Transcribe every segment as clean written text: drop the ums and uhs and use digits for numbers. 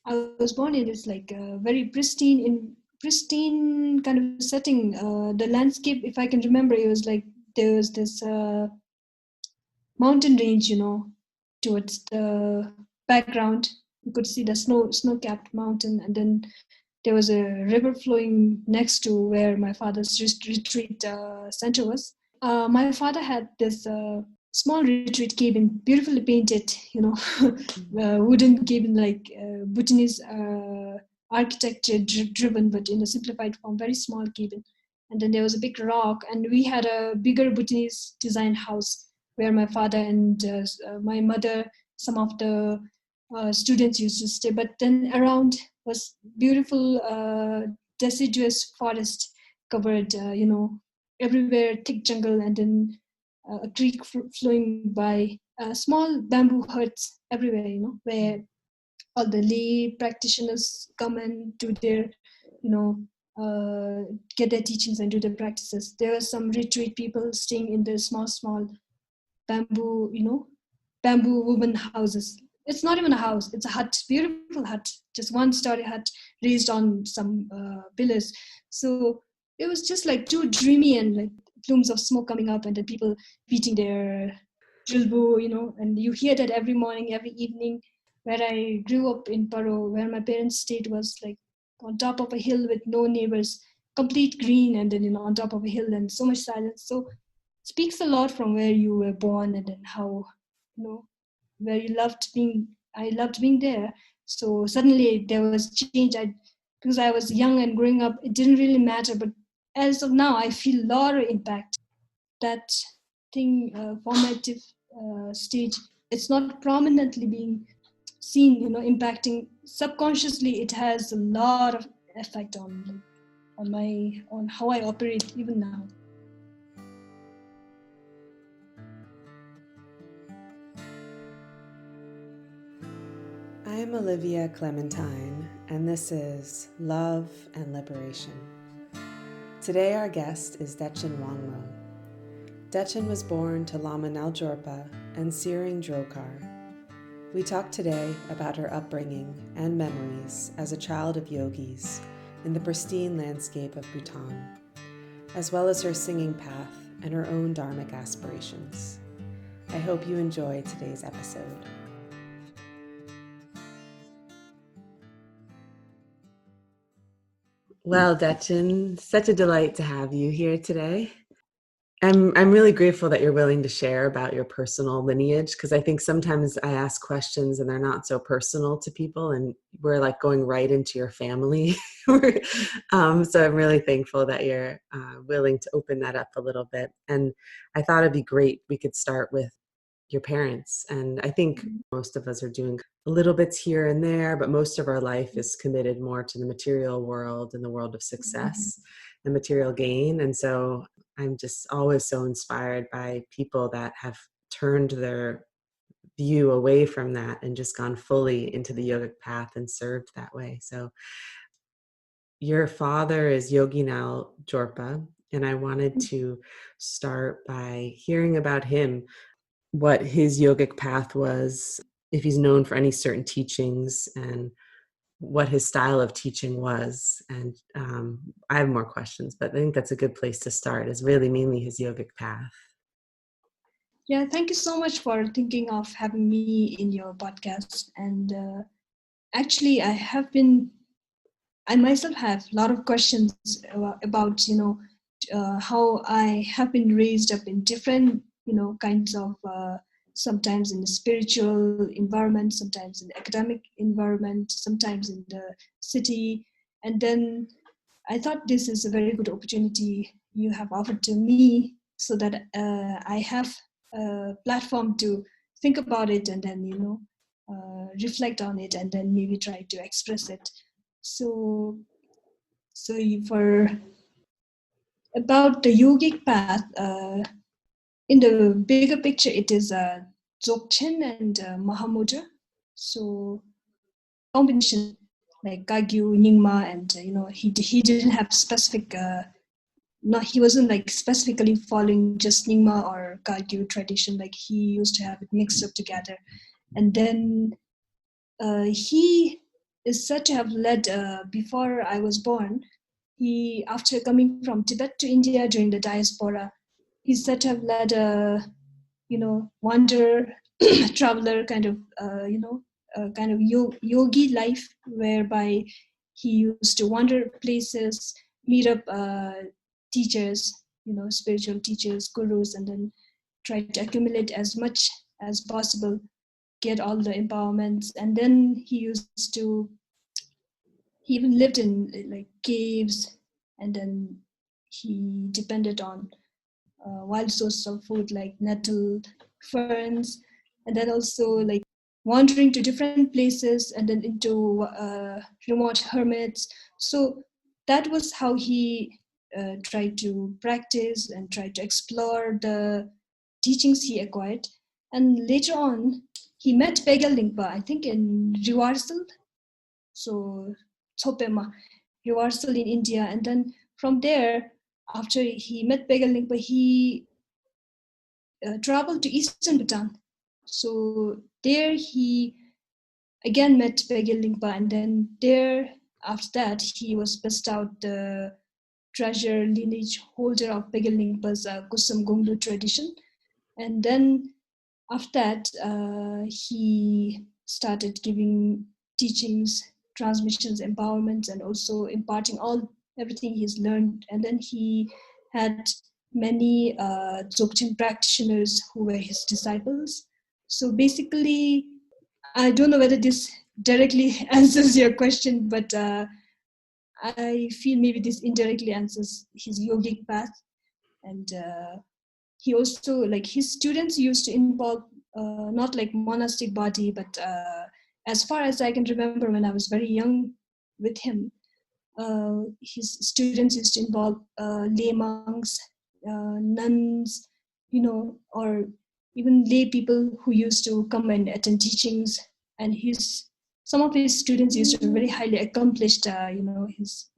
I was born in this like very pristine kind of setting. The landscape, if I can remember, it was like there was this mountain range, towards the background. You could see the snow-capped mountain, and then there was a river flowing next to where my father's retreat center was. My father had this small retreat cabin, beautifully painted, wooden cabin, like Bhutanese architecture driven, but in a simplified form, very small cabin. And then there was a big rock, and we had a bigger Bhutanese designed house where my father and my mother, some of the students used to stay. But then around was beautiful deciduous forest covered, everywhere thick jungle, and then a creek flowing by, small bamboo huts everywhere, where all the lay practitioners come and do their, you know, get their teachings and do their practices. There were some retreat people staying in the small bamboo, bamboo woven houses. It's not even a house, it's a hut, beautiful hut, just one story hut raised on some pillars. So it was just like too dreamy, and like plumes of smoke coming up, and then people beating their drill, and you hear that every morning, every evening. Where I grew up in Paro, where my parents stayed, was like on top of a hill with no neighbors, complete green, and then on top of a hill and so much silence. So speaks a lot from where you were born, and then how, where you loved being. I loved being there. So suddenly there was change. Because I was young and growing up, it didn't really matter. But as of now, I feel a lot of impact. That thing, formative stage, it's not prominently being seen, impacting subconsciously. It has a lot of effect on how I operate even now. I'm Olivia Clementine, and this is Love and Liberation. Today our guest is Dechen Wangmo. Dechen was born to Lama Naldjorpa and Tshering Drolkar. We talk today about her upbringing and memories as a child of yogis in the pristine landscape of Bhutan, as well as her singing path and her own dharmic aspirations. I hope you enjoy today's episode. Well, Dechen, such a delight to have you here today. I'm really grateful that you're willing to share about your personal lineage, because I think sometimes I ask questions and they're not so personal to people, and we're like going right into your family. So I'm really thankful that you're willing to open that up a little bit. And I thought it'd be great we could start with your parents. And I think most of us are doing little bits here and there, but most of our life is committed more to the material world and the world of success and material gain. And so I'm just always so inspired by people that have turned their view away from that and just gone fully into the yogic path and served that way. So your father is Yogi Naldjorpa, and I wanted to start by hearing about him, what his yogic path was, if he's known for any certain teachings, and what his style of teaching was. And I have more questions, but I think that's a good place to start, is really mainly his yogic path. Yeah, thank you so much for thinking of having me in your podcast. And actually, I myself have a lot of questions about, how I have been raised up in different, kinds of, sometimes in the spiritual environment, sometimes in the academic environment, sometimes in the city. And then I thought this is a very good opportunity you have offered to me, so that I have a platform to think about it, and then, reflect on it, and then maybe try to express it. So, for about the yogic path, in the bigger picture, it is Dzogchen and Mahamudra. So combination like Kagyu, Nyingma, and he didn't have specific. Not he wasn't like specifically following just Nyingma or Kagyu tradition. Like he used to have it mixed up together, and then he is said to have led, before I was born, he, after coming from Tibet to India during the diaspora, he's said to have led a, wanderer, traveler kind of, kind of yogi life, whereby he used to wander places, meet up teachers, spiritual teachers, gurus, and then try to accumulate as much as possible, get all the empowerments. And then he even lived in like caves, and then he depended on wild sources of food like nettle, ferns, and then also like wandering to different places and then into remote hermits. So that was how he tried to practice and tried to explore the teachings he acquired. And later on, he met Pegal Lingpa, I think in Reversal, so Tsopema, Reversal in India. And then from there, after he met Pegal Lingpa, he traveled to eastern Bhutan. So there he again met Pegal Lingpa, and then there, after that, he was bestowed the treasure lineage holder of Pegal Lingpa's Kusum Gonglu tradition. And then after that, he started giving teachings, transmissions, empowerments, and also imparting everything he's learned. And then he had many Dzogchen practitioners who were his disciples. So basically, I don't know whether this directly answers your question, but I feel maybe this indirectly answers his yogic path. And he also, like, his students used to involve not like monastic body, but as far as I can remember, when I was very young with him, his students used to involve lay monks, nuns, or even lay people who used to come and attend teachings. And some of his students used to be very highly accomplished, his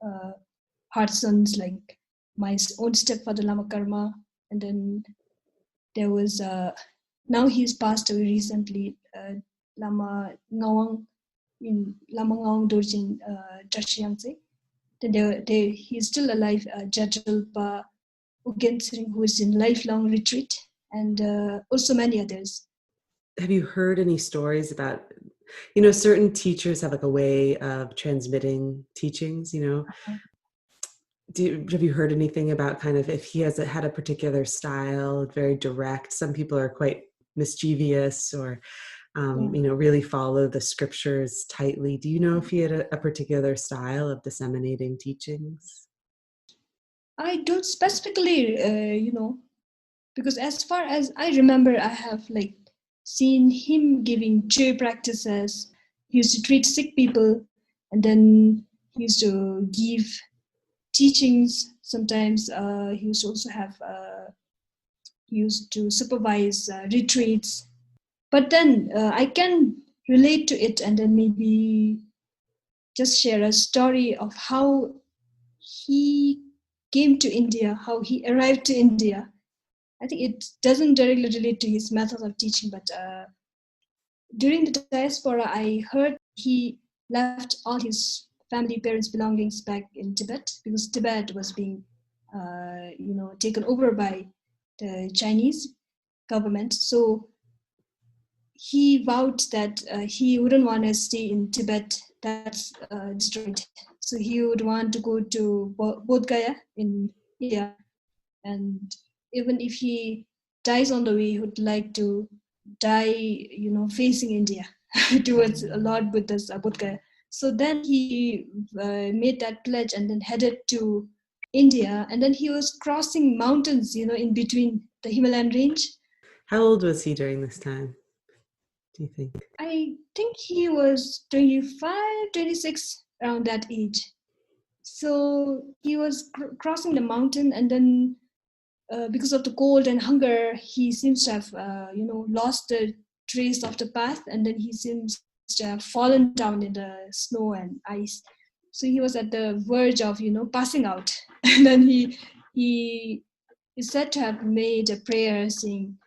heart sons, like my own stepfather Lama Karma. And then there was, now he's passed away recently, Lama Ngawang, in Lama Ngawang Dorjin Trashiyangse. Then he's still alive, Jadrulpa Ugen, who is in lifelong retreat, and also many others. Have you heard any stories about, certain teachers have like a way of transmitting teachings, have you heard anything about kind of if he had a particular style, very direct? Some people are quite mischievous or, really follow the scriptures tightly. Do you know if he had a particular style of disseminating teachings? I don't specifically, because as far as I remember, I have like seen him giving Che practices. He used to treat sick people, and then he used to give teachings. Sometimes he used to also have he used to supervise retreats. But then I can relate to it, and then maybe just share a story of how he came to India, how he arrived to India. I think it doesn't directly relate to his method of teaching, but during the diaspora, I heard he left all his family, parents' belongings back in Tibet, because Tibet was being, taken over by the Chinese government. So he vowed that he wouldn't want to stay in Tibet that's destroyed. So he would want to go to Bodh Gaya in India, and even if he dies on the way, he would like to die, facing India towards Lord Buddha's Bodh Gaya. So then he made that pledge and then headed to India, and then he was crossing mountains, in between the Himalayan range. How old was he during this time, do you think? I think he was 25, 26, around that age. So he was crossing the mountain, and then because of the cold and hunger, he seems to have, lost the trace of the path, and then he seems to have fallen down in the snow and ice. So he was at the verge of, passing out. And then he is said to have made a prayer saying,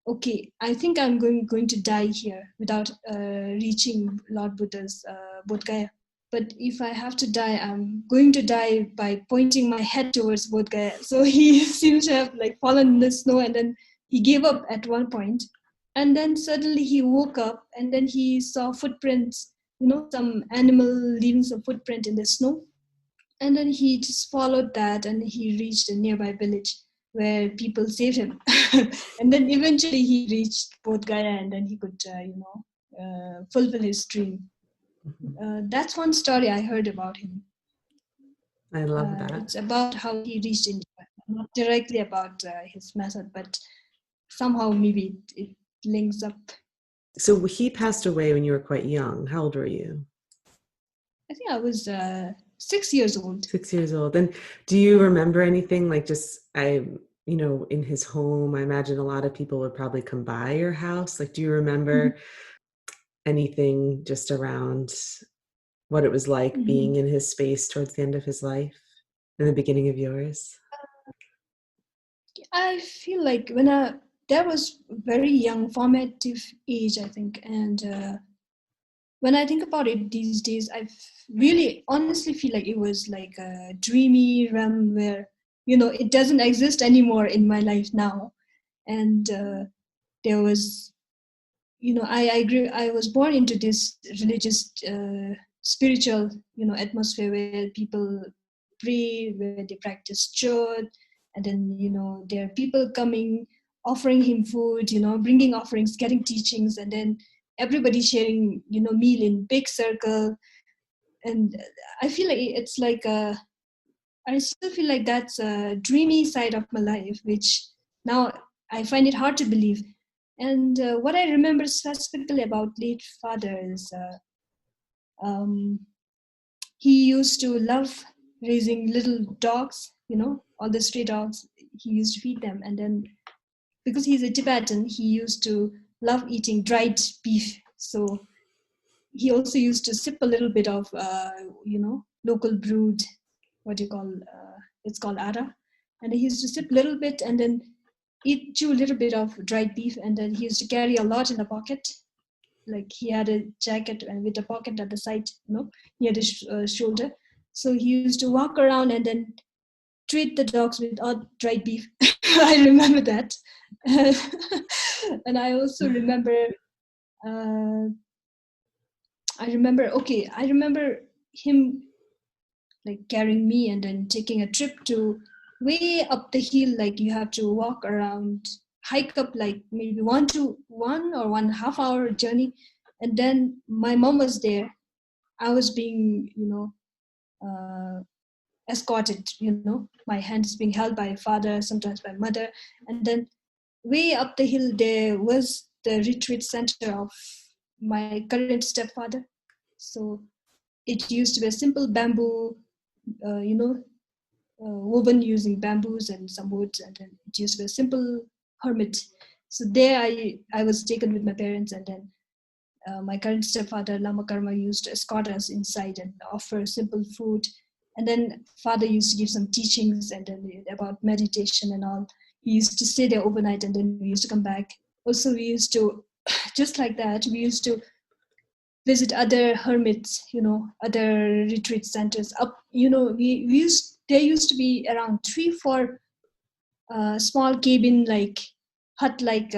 okay, I think I'm going to die here without reaching Lord Buddha's Bodh Gaya. But if I have to die, I'm going to die by pointing my head towards Bodh Gaya. So he seems to have like fallen in the snow, and then he gave up at one point. And then suddenly he woke up, and then he saw footprints, some animal leaving some footprint in the snow. And then he just followed that, and he reached a nearby village where people saved him. And then eventually he reached Bodh Gaya, and then he could, fulfill his dream. That's one story I heard about him. I love that. It's about how he reached India, not directly about his method, but somehow maybe it links up. So he passed away when you were quite young. How old were you? I think I was 6 years old. 6 years old. And do you remember anything like in his home? I imagine a lot of people would probably come by your house. Like, do you remember anything just around what it was like being in his space towards the end of his life and the beginning of yours? I feel like that was very young, formative age, I think. And when I think about it these days, I really honestly feel like it was like a dreamy realm where, it doesn't exist anymore in my life now. And there was, I was born into this religious, spiritual, atmosphere where people pray, where they practice church, and then, there are people coming, offering him food, bringing offerings, getting teachings, and then everybody sharing, meal in big circle. And I feel like it's like I still feel like that's a dreamy side of my life, which now I find it hard to believe. And what I remember specifically about late father is um, he used to love raising little dogs, all the stray dogs. He used to feed them. And then because he's a Tibetan, he used to love eating dried beef. So he also used to sip a little bit of, local brewed, what do you call, it's called ara. And he used to sip a little bit and then chew a little bit of dried beef. And then he used to carry a lot in a pocket. Like he had a jacket and with a pocket at the side, near the shoulder. So he used to walk around and then treat the dogs with all dried beef. I remember that. And I also remember, I remember him like carrying me and then taking a trip to way up the hill. Like you have to walk around, hike up like maybe 1.5 hour journey. And then my mom was there. I was being, escorted, my hands being held by father, sometimes by mother. And then way up the hill, there was the retreat center of my current stepfather. So it used to be a simple bamboo, woven using bamboos and some woods, and then it used to be a simple hermit. So there I was taken with my parents, and then my current stepfather, Lama Karma, used to escort us inside and offer simple food. And then father used to give some teachings and then about meditation and all. He used to stay there overnight and then we used to come back. Also, we used to, just like that, we used to visit other hermits, other retreat centers. There used to be around 3-4 small cabin like hut like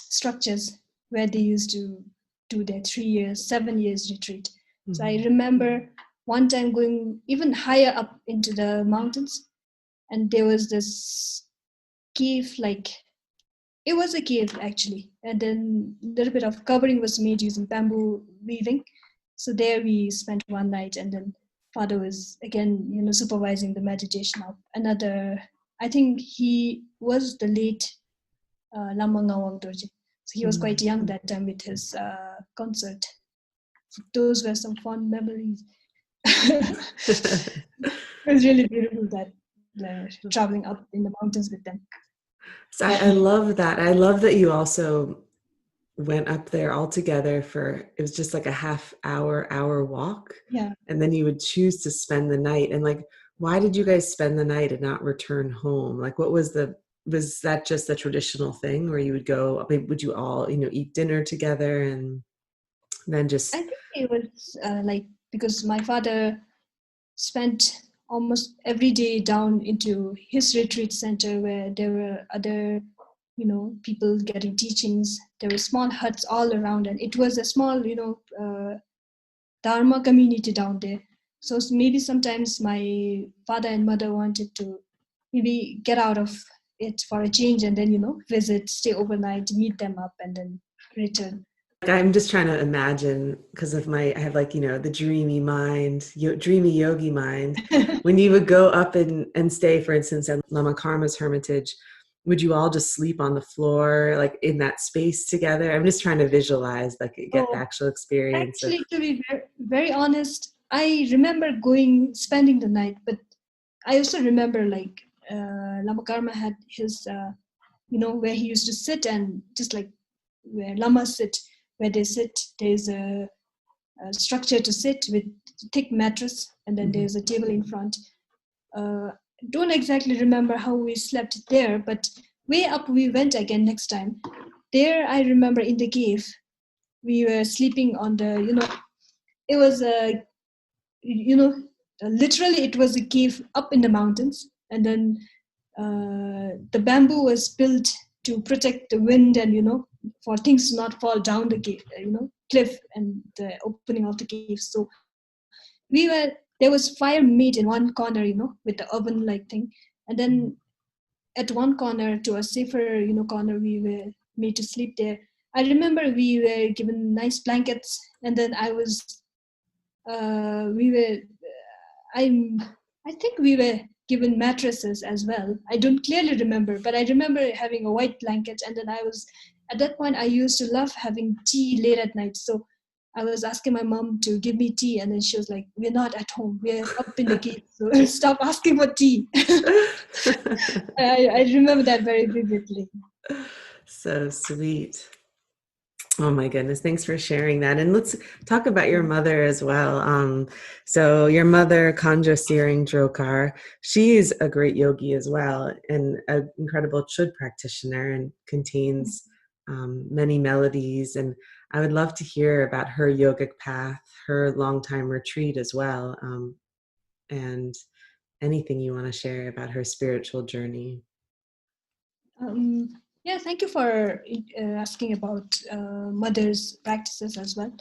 structures where they used to do their 3 years, 7 years retreat. Mm-hmm. So I remember one time going even higher up into the mountains, and there was this cave, like it was a cave actually, and then a little bit of covering was made using bamboo weaving. So there we spent one night, and then father was again, supervising the meditation of another. I think he was the late Lama Naldjorpa. So he was quite young that time with his concert. So those were some fond memories. It was really beautiful that traveling up in the mountains with them. So I love that. I love that you also went up there all together it was just like a hour walk. Yeah. And then you would choose to spend the night. And like, why did you guys spend the night and not return home? Like, what was the was that just a traditional thing where you would go, I mean, would you all, eat dinner together and then I just... think it was because my father spent almost every day down into his retreat center where there were other, people getting teachings. There were small huts all around, and it was a small, Dharma community down there. So maybe sometimes my father and mother wanted to maybe get out of it for a change and then, visit, stay overnight, meet them up, and then return. I'm just trying to imagine, because I have the dreamy mind, dreamy yogi mind. When you would go up and stay, for instance, at Lama Karma's hermitage, would you all just sleep on the floor, like in that space together? I'm just trying to visualize, get the actual experience of... Actually, to be very, very honest, I remember spending the night, but I also remember Lama Karma had his, where he used to sit, and just like where lamas sit, where they sit, there's a structure to sit with thick mattress, and then there's a table in front. Don't exactly remember how we slept there, but way up we went again next time. There, I remember in the cave, we were sleeping on the, it was a, literally it was a cave up in the mountains, and then the bamboo was built to protect the wind and, for things to not fall down the cave, cliff and the opening of the cave. So there was fire made in one corner, with the oven like thing. And then at one corner, to a safer, corner, we were made to sleep there. I remember we were given nice blankets, and then we were, I think we were given mattresses as well. I don't clearly remember, but I remember having a white blanket. And then at that point, I used to love having tea late at night. So I was asking my mom to give me tea, and then she was like, "We're not at home. We're up in the cave, so stop asking for tea." I remember that very vividly. So sweet. Oh my goodness. Thanks for sharing that. And let's talk about your mother as well. So your mother, Tshering Drolkar, she's a great yogi as well, and an incredible chud practitioner, and contains many melodies. And I would love to hear about her yogic path, her long time retreat as well, and anything you want to share about her spiritual journey. Yeah, thank you for asking about mother's practices as well.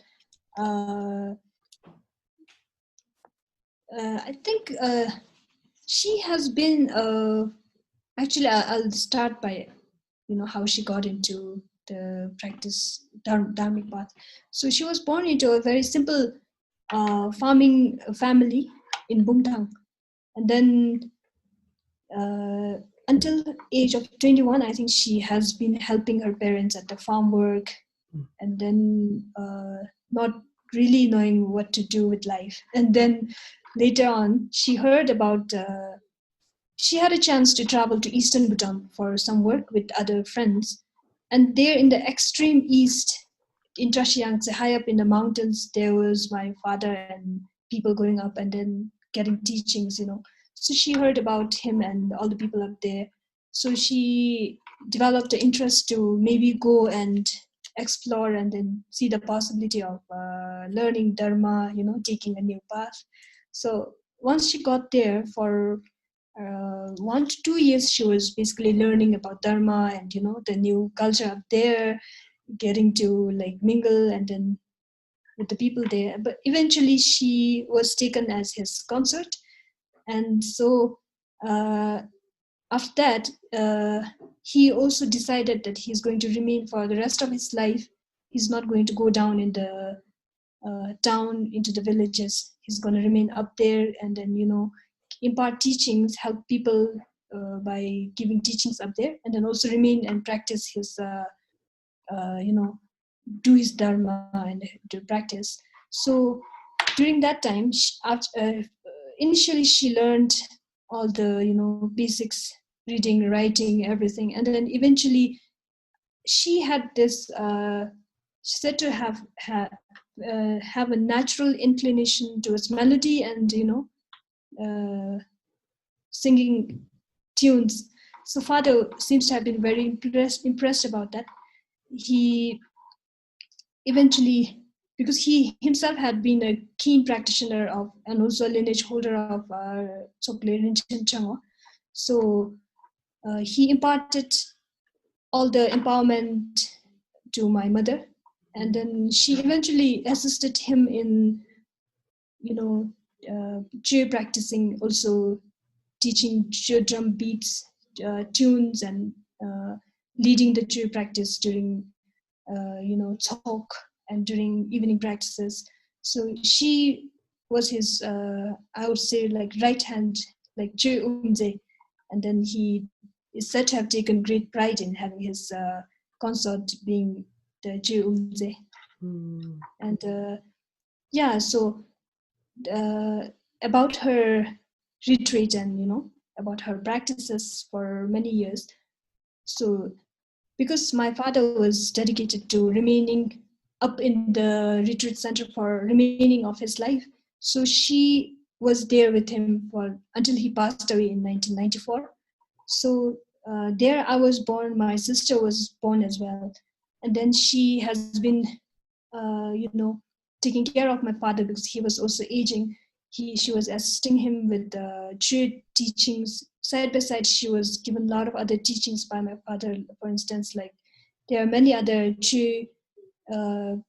I think she has been, actually, I'll start by, how she got into the practice, dharmic path. So she was born into a very simple farming family in Bhutan. And then until age of 21, I think she has been helping her parents at the farm work, and then not really knowing what to do with life. And then later on, she heard about, she had a chance to travel to Eastern Bhutan for some work with other friends. And there in the extreme east, in Trashiang, high up in the mountains, there was my father and people going up and then getting teachings, So she heard about him and all the people up there. So she developed the interest to maybe go and explore and then see the possibility of learning Dharma, taking a new path. So once she got there, for 1 to 2 years, she was basically learning about Dharma and, the new culture up there, getting to mingle and then with the people there. But eventually she was taken as his consort. And so after that, he also decided that he's going to remain for the rest of his life. He's not going to go down in the town into the villages. He's going to remain up there and then, impart teachings, help people by giving teachings up there, and then also remain and practice his, do his dharma and do practice. So during that time, initially she learned all the, basics, reading, writing, everything. And then eventually she had this, she said to have a natural inclination towards melody and, singing tunes. So father seems to have been very impressed about that. He eventually, because he himself had been a keen practitioner of and also a lineage holder of Tsokle Rinchen Changwa, so he imparted all the empowerment to my mother, and then she eventually assisted him in, cheer practicing, also teaching cheer drum beats, tunes, and leading the cheer practice during talk and during evening practices. So she was his, I would say, like right hand, like cheer umze, and then he is said to have taken great pride in having his consort being the cheer umze. And so about her retreat and about her practices for many years. So because my father was dedicated to remaining up in the retreat center for remaining of his life, so she was there with him for until he passed away in 1994. So there I was born. My sister was born as well, and then she has been taking care of my father because he was also aging. She was assisting him with the trade teachings. Side by side, she was given a lot of other teachings by my father. For instance, like there are many other trade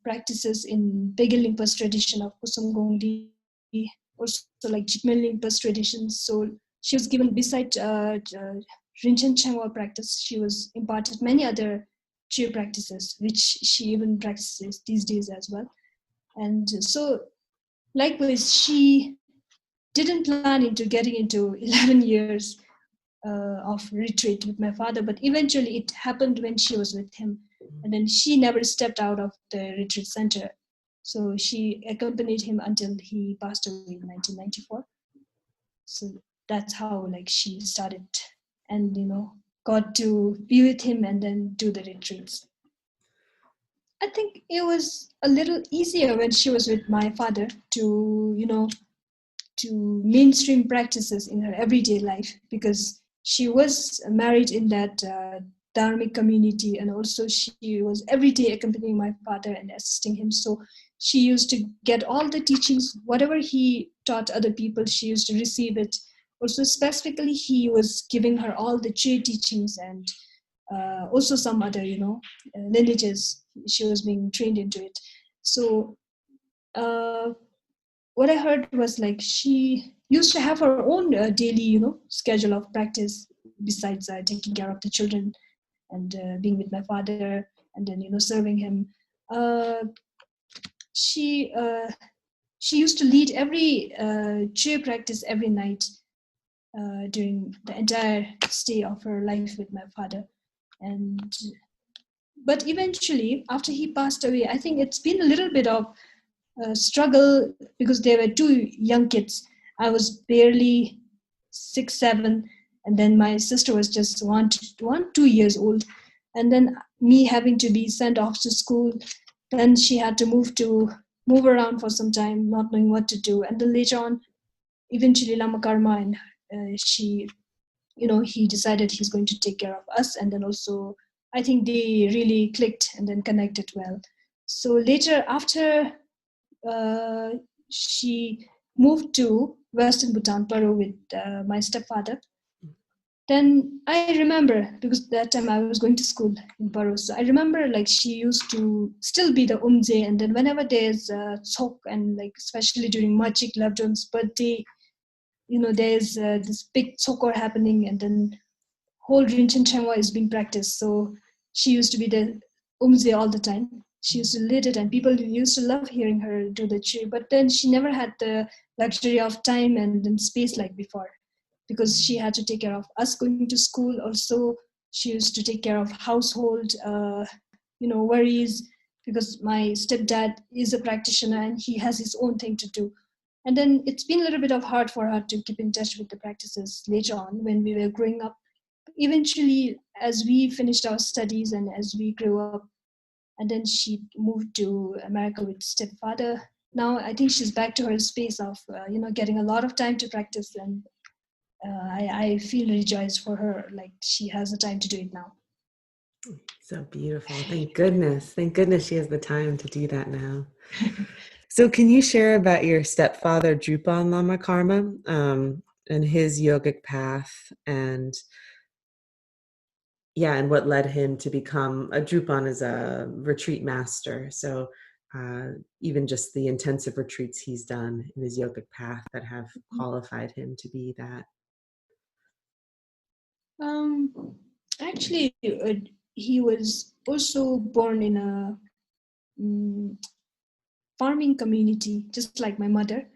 practices in Pegel Limpas tradition of Kusum Gongdi, also like Jigmel Limpas tradition. So she was given, beside Rinchen Changwa practice, she was imparted many other trade practices, which she even practices these days as well. And so likewise, she didn't plan into getting into 11 years of retreat with my father, but eventually it happened when she was with him. And then she never stepped out of the retreat center. So she accompanied him until he passed away in 1994. So that's how like she started and got to be with him and then do the retreats. I think it was a little easier when she was with my father to mainstream practices in her everyday life, because she was married in that dharmic community, and also she was every day accompanying my father and assisting him. So she used to get all the teachings, whatever he taught other people, she used to receive it. Also specifically, he was giving her all the trade teachings and also some other lineages. She was being trained into it. So what I heard was like she used to have her own daily, schedule of practice besides taking care of the children and being with my father and then, serving him. Uh, she she used to lead every cheer practice every night during the entire stay of her life with my father. And but eventually, after he passed away, I think it's been a little bit of struggle because there were two young kids. I was barely 6, 7, and then my sister was just 2 years old, and then me having to be sent off to school. Then she had to move around for some time, not knowing what to do, and then later on, eventually Lama Karma and she, he decided he's going to take care of us, and then also I think they really clicked and then connected well. So later, after uh, she moved to Western Bhutan, Paro, with my stepfather. Then I remember, because that time I was going to school in Paro, so I remember like she used to still be the umze, and then whenever there's chok, and like especially during Machik Labdon's birthday, there's this big chokor happening, and then whole Rinchen Changwa is being practiced. So she used to be the umze all the time. She used to lead it, and people used to love hearing her do the cheer. But then she never had the luxury of time and space like before, because she had to take care of us going to school. Also, she used to take care of household, worries, because my stepdad is a practitioner and he has his own thing to do. And then it's been a little bit of hard for her to keep in touch with the practices later on when we were growing up. Eventually, as we finished our studies and as we grew up, and then she moved to America with stepfather. Now I think she's back to her space of getting a lot of time to practice, and I feel rejoiced for her, like she has the time to do it now. So beautiful. Thank goodness. Thank goodness she has the time to do that now. So can you share about your stepfather, Drubpön Lama Karma, and his yogic path, and what led him to become a Drubpön as a retreat master? So even just the intensive retreats he's done in his yogic path that have qualified him to be that. Actually, he was also born in a farming community, just like my mother.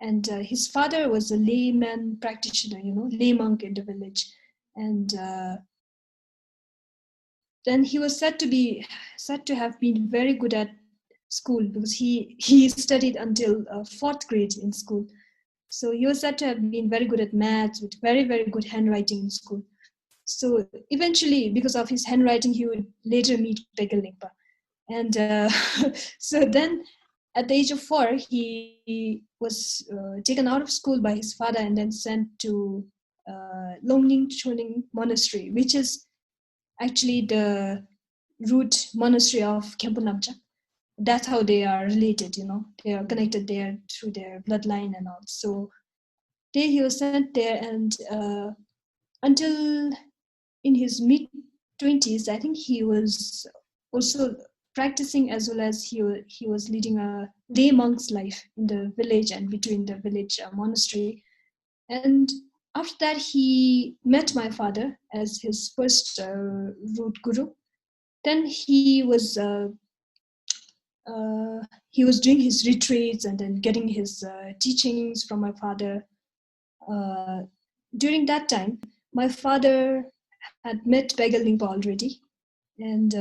And his father was a layman practitioner, lay monk in the village. And then he was said to have been very good at school, because he studied until fourth grade in school. So he was said to have been very good at maths, with very, very good handwriting in school. So eventually, because of his handwriting, he would later meet Pegel Lingpa. And so then at the age of 4, he was taken out of school by his father and then sent to Longning Choning Monastery, which is actually the root monastery of Khenpo Namcha. That's how they are related, they are connected there through their bloodline and all. So there he was sent there, and until in his mid 20s, I think he was also practicing, as well as he was leading a lay monk's life in the village and between the village monastery. And after that, he met my father as his first root guru. Then he was doing his retreats and then getting his teachings from my father. During that time, my father had met Pegel Lingpa already, and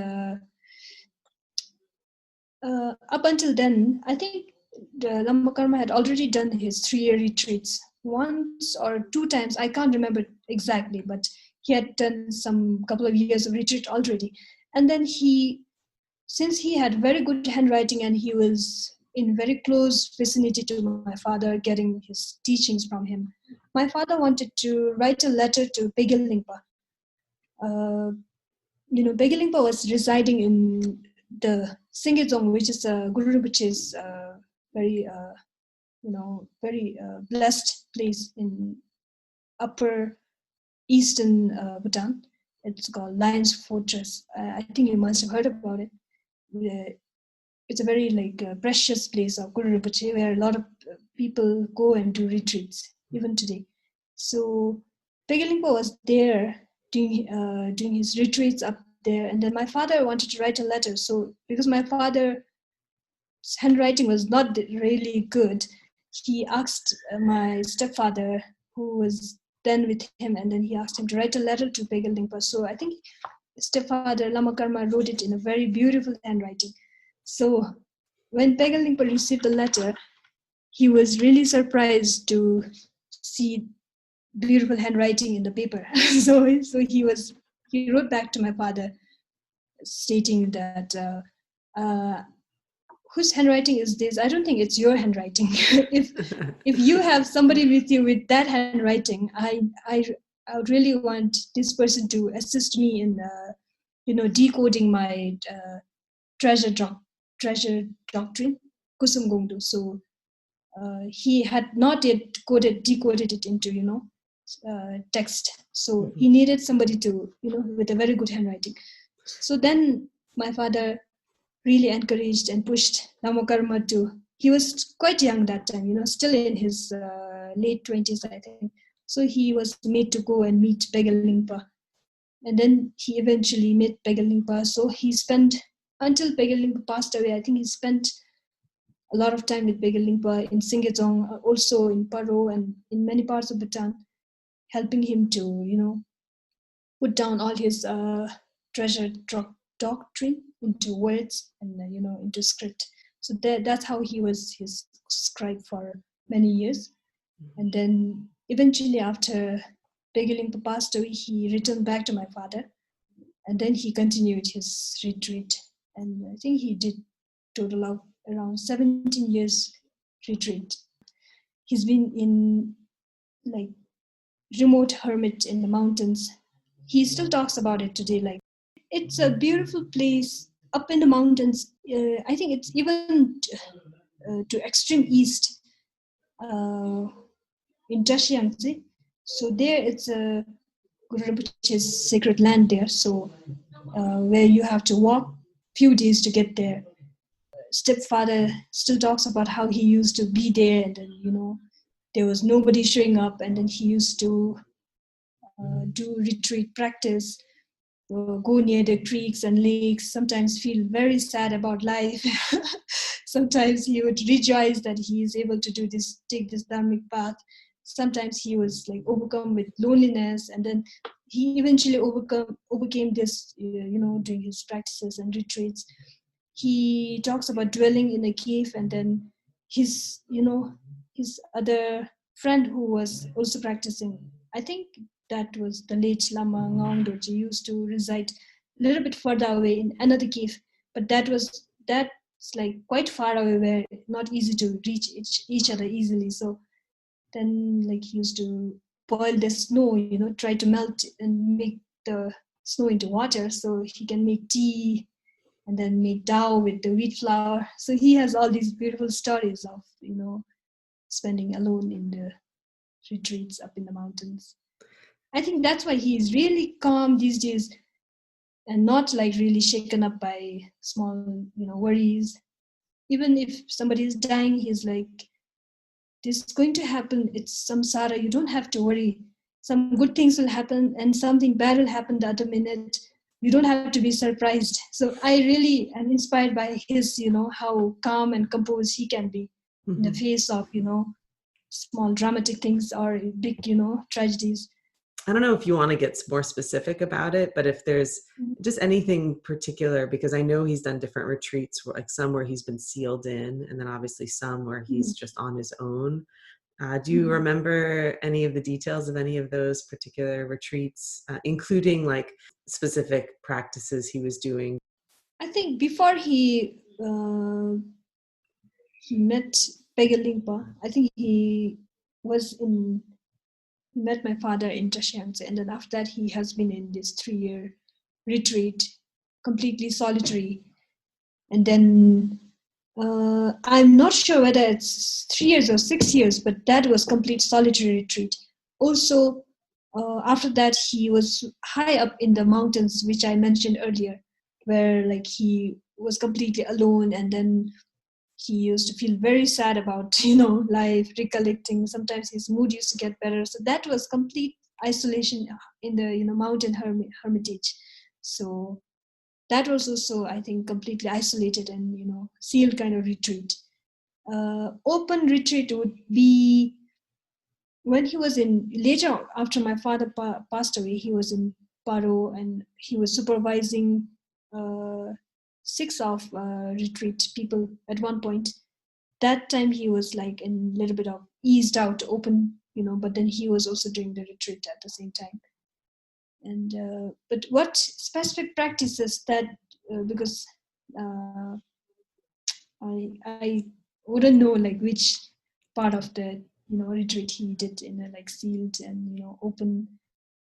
up until then, I think the Lama Karma had already done his 3-year retreats once or 2 times. I can't remember exactly, but he had done some couple of years of retreat already. And then since he had very good handwriting and he was in very close vicinity to my father, getting his teachings from him, my father wanted to write a letter to Pegel Lingpa. Pegel Lingpa was residing in the Singedzong, which is Guru Rinpoche's very, very blessed place in upper eastern Bhutan. It's called Lion's Fortress. I think you must have heard about it. It's a very precious place of Guru Rinpoche, where a lot of people go and do retreats, even today. So Pegel Lingpa was there doing his retreats up there, and then my father wanted to write a letter. So because my father's handwriting was not really good, he asked my stepfather, who was then with him, and then he asked him to write a letter to Pegel Lingpa. So I think stepfather Lama Karma wrote it in a very beautiful handwriting. So when Pegel Lingpa received the letter, he was really surprised to see beautiful handwriting in the paper. so he wrote back to my father stating that whose handwriting is this? I don't think it's your handwriting. if you have somebody with you with that handwriting, I would really want this person to assist me in decoding my treasure doctrine, Kusum Gongdu. So he had not yet decoded it into text. So he needed somebody to with a very good handwriting. So then my father really encouraged and pushed Lama Karma to. He was quite young that time, still in his late 20s, I think. So he was made to go and meet Pegel Lingpa. And then he eventually met Pegel Lingpa. So he spent, until Pegel Lingpa passed away, I think he spent a lot of time with Pegel Lingpa in Singedzong, also in Paro and in many parts of Bhutan, helping him to, put down all his treasured doctrine into words and, into script. So that's how he was his scribe for many years. And then eventually after Pegel Lingpa passed away, he returned back to my father. And then he continued his retreat. And I think he did total of around 17 years retreat. He's been in remote hermit in the mountains. He still talks about it today. Like, it's a beautiful place up in the mountains. I think it's even to extreme east in Dechen. So there, it's a Guru Rinpoche's sacred land there. So where you have to walk few days to get there. Stepfather still talks about how he used to be there, and then there was nobody showing up, and then he used to do retreat practice, go near the creeks and lakes, sometimes feel very sad about life. Sometimes he would rejoice that he is able to take this dharmic path. Sometimes he was like overcome with loneliness, and then he eventually overcame this, doing his practices and retreats. He talks about dwelling in a cave, and then his other friend who was also practicing, I think that was the late Lama Naldjorpa, used to reside a little bit further away in another cave, but that's like quite far away, where not easy to reach each other easily. So then, like, he used to boil the snow, try to melt and make the snow into water so he can make tea, and then make dough with the wheat flour. So he has all these beautiful stories of spending alone in the retreats up in the mountains. I think that's why he is really calm these days, and not like really shaken up by small worries. Even if somebody is dying, he's like, this is going to happen, it's samsara, you don't have to worry. Some good things will happen and something bad will happen the other minute. You don't have to be surprised. So I really am inspired by his, how calm and composed he can be in the face of, small dramatic things or big, tragedies. I don't know if you want to get more specific about it, but if there's just anything particular, because I know he's done different retreats, like some where he's been sealed in, and then obviously some where he's just on his own. Do you remember any of the details of any of those particular retreats, including like specific practices he was doing? I think before he met Pegel Lingpa, I think he met my father in Tshering, and then after that he has been in this 3-year retreat, completely solitary. And then I'm not sure whether it's 3 years or 6 years, but that was complete solitary retreat. Also, after that he was high up in the mountains, which I mentioned earlier, where like he was completely alone, and then he used to feel very sad about life, recollecting. Sometimes his mood used to get better. So that was complete isolation in the mountain hermitage. So that was also, I think, completely isolated and sealed kind of retreat. Open retreat would be when he was in, later after my father passed away, he was in Paro, and he was supervising 6 of retreat people at one point. That time he was like in a little bit of eased out, open, but then he was also doing the retreat at the same time. And but what specific practices that because I wouldn't know like which part of the retreat he did in a like sealed and open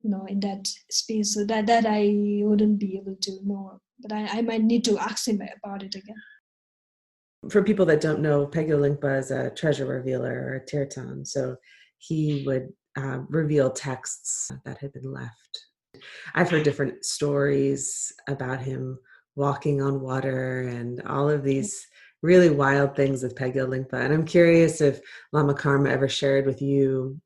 in that space, so that I wouldn't be able to know, but I might need to ask him about it again. For people that don't know, Pegel Lingpa is a treasure revealer or a tirtan. So he would reveal texts that had been left. I've heard different stories about him walking on water and all of these really wild things with Pegel Lingpa. And I'm curious if Lama Karma ever shared with you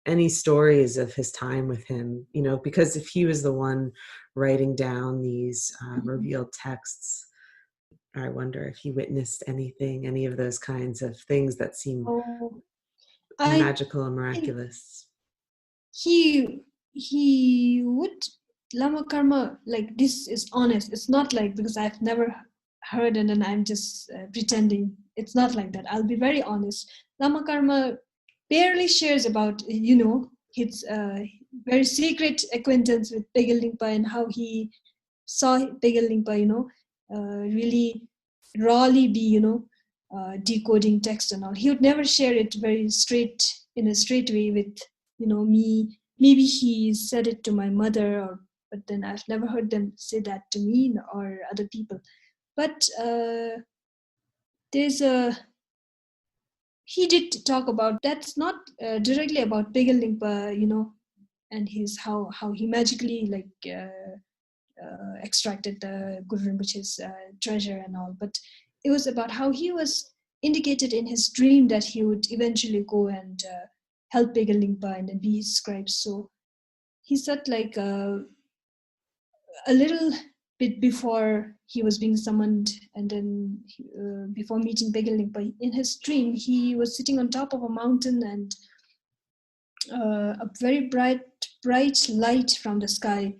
any stories of his time with him, because if he was the one writing down these revealed texts, I wonder if he witnessed anything, any of those kinds of things that seem magical and miraculous. He would, Lama Karma, like, this is honest. It's not like because I've never heard and then I'm just pretending. It's not like that. I'll be very honest. Lama Karma barely shares about, his very secret acquaintance with Pegel Lingpa and how he saw Pegel Lingpa, really rawly be, decoding text and all. He would never share it very straight, in a straight way with, me maybe he said it to my mother, but then I've never heard them say that to me or other people. But there's a he did talk about that's not directly about Pagal Lingpa, and his how he magically extracted the Guru Rinpoche's treasure and all, but it was about how he was indicated in his dream that he would eventually go and help Pagal Lingpa and then be his scribe. So he said like a little bit before he was being summoned, and then before meeting Pagal Lingpa, in his dream he was sitting on top of a mountain, and a very bright light from the sky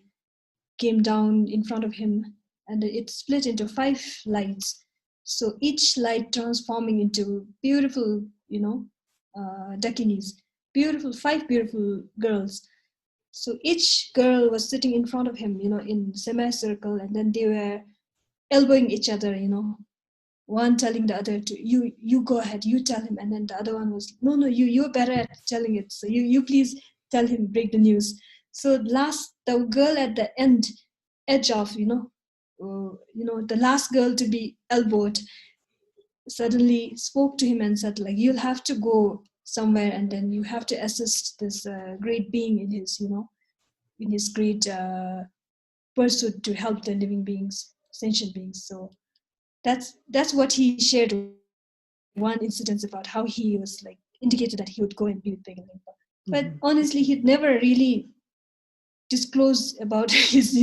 came down in front of him, and it split into 5 lights. So each light transforming into beautiful, Dakinis, beautiful 5 beautiful girls. So each girl was sitting in front of him, in semicircle, and then they were elbowing each other, one telling the other to you go ahead, you tell him, and then the other one was no, you're better at telling it, so you please tell him, break the news. So the girl at the edge of the last girl to be elbowed suddenly spoke to him and said like, you'll have to go somewhere, and then you have to assist this great being in his in his great pursuit to help the living beings, sentient beings. So that's what he shared, one incident about how he was like indicated that he would go and be with Pagan Limpa. But honestly, he'd never really disclosed about his,